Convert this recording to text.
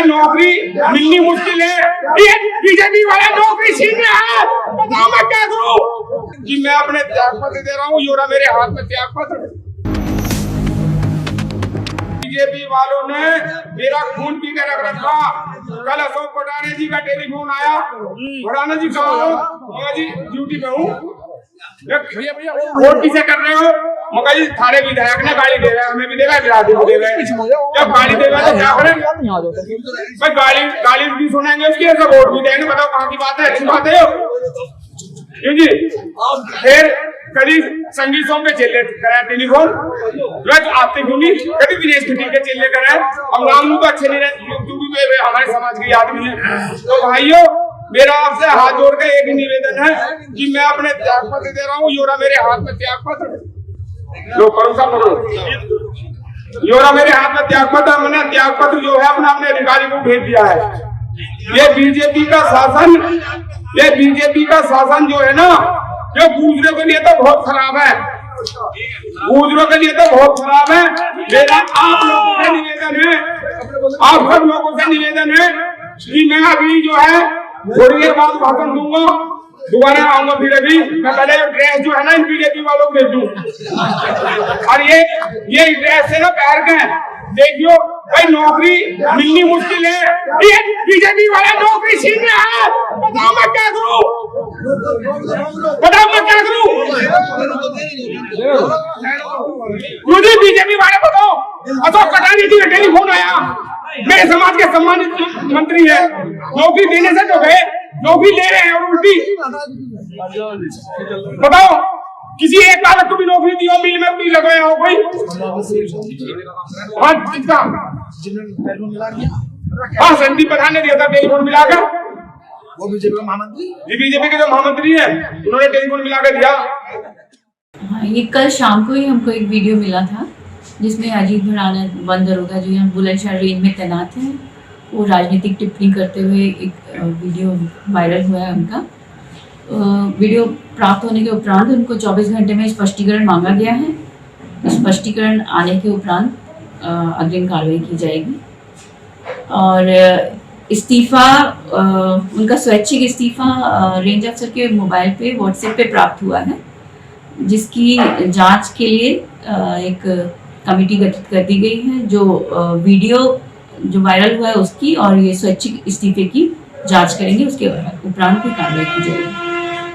भाई नौकरी मिलनी मुश्किल है, ये बीजेपी वाले नौकरी छीन रहे हैं, बताओ मैं क्या करूं? कि मैं अपने त्याग पत्र दे रहा हूँ, ये रहा मेरे हाथ में त्याग पत्र। बीजेपी वालों ने मेरा खून पी के रख रखा। कल अशोक भड़ाना जी का टेलीफोन आया, भड़ाना जी कहाँ हो? जी ड्यूटी पे हूँ। वोट किसे कर रहे हो? मगर जी थारे विधायक ने गाली दे रहा है, हमें भी देगा, विराटी को देगा। जब गाली देगा तो क्या करें भाई? गाली भी सुनेंगे उसकी, ऐसा वोट भी देंगे। बताओ कहाँ की बात है? अच्छी बात है जी। फिर कभी संगीत सॉन्ग पे चेले कराया टेलीफोन, आते क्यों नहीं? कभी दिनेश खटी के चेले कराए। अब नाम तो अच्छे नहीं रहे, हमारे समाज के आदमी है। तो भाइयों मेरा आपसे हाथ जोड़ के एक ही निवेदन है कि मैं अपने त्याग पत्र दे रहा हूँ, योरा मेरे हाथ में त्याग पत्र लो करो सब लोग। योरा मेरे हाथ में त्याग पत्र, मैंने त्याग पत्र जो है अपने अधिकारी को भेज दिया है। ये बीजेपी का शासन जो है ना, ये गुजरों के लिए तो बहुत खराब है, गुजरों के लिए तो बहुत खराब है। मेरा आप लोगों से निवेदन है, आप सब लोगों से निवेदन है कि मैं अभी जो है थोड़ी देर बाद भाषण दूंगा, दोबारा आऊंगा। फिर अभी मैं पहले ड्रेस जो है ना इन बीजेपी वालों को दे दूं। और ये ड्रेस से ना पैर गए, देखियो भाई नौकरी मिलनी मुश्किल है, ये बीजेपी वाले नौकरी छीन रहे हैं, बताओ मैं क्या करूं? बताओ मैं क्या करूं? मुझे बीजेपी वाले बताओ। अशोक भड़ाना जी का टेलीफोन आया, मेरे समाज के सम्मानित मंत्री है, नौकरी देने से तो गए, नौकरी ले रहे हैं और उल्टी। बताओ किसी एक बालक को भी नौकरी दी हो, मिल में भी लगाया हो कोई? हाँ संदीप प्रधान ने दिया था टेलीफोन मिलाकर, वो बीजेपी का महामंत्री, बीजेपी के जो महामंत्री है उन्होंने टेलीफोन मिलाकर दिया। हाँ, ये कल शाम को ही हमको एक वीडियो मिला था जिसमें अजीत भड़ाना वन दरोगा जो यहाँ बुलंदशहर रेंज में तैनात हैं, वो राजनीतिक टिप्पणी करते हुए एक वीडियो वायरल हुआ है उनका। वीडियो प्राप्त होने के उपरांत उनको 24 घंटे में स्पष्टीकरण मांगा गया है। स्पष्टीकरण आने के उपरांत अग्रिम कार्रवाई की जाएगी। और इस्तीफा उनका स्वैच्छिक इस्तीफा रेंज अफसर के मोबाइल पे व्हाट्सएप पे प्राप्त हुआ है, जिसकी जांच के लिए एक कमेटी गठित कर दी गई है, जो वीडियो जो वायरल हुआ है उसकी और ये स्वैच्छिक इस्तीफे की जांच करेंगे, उसके उपरांत कोई कार्रवाई की जाएगी।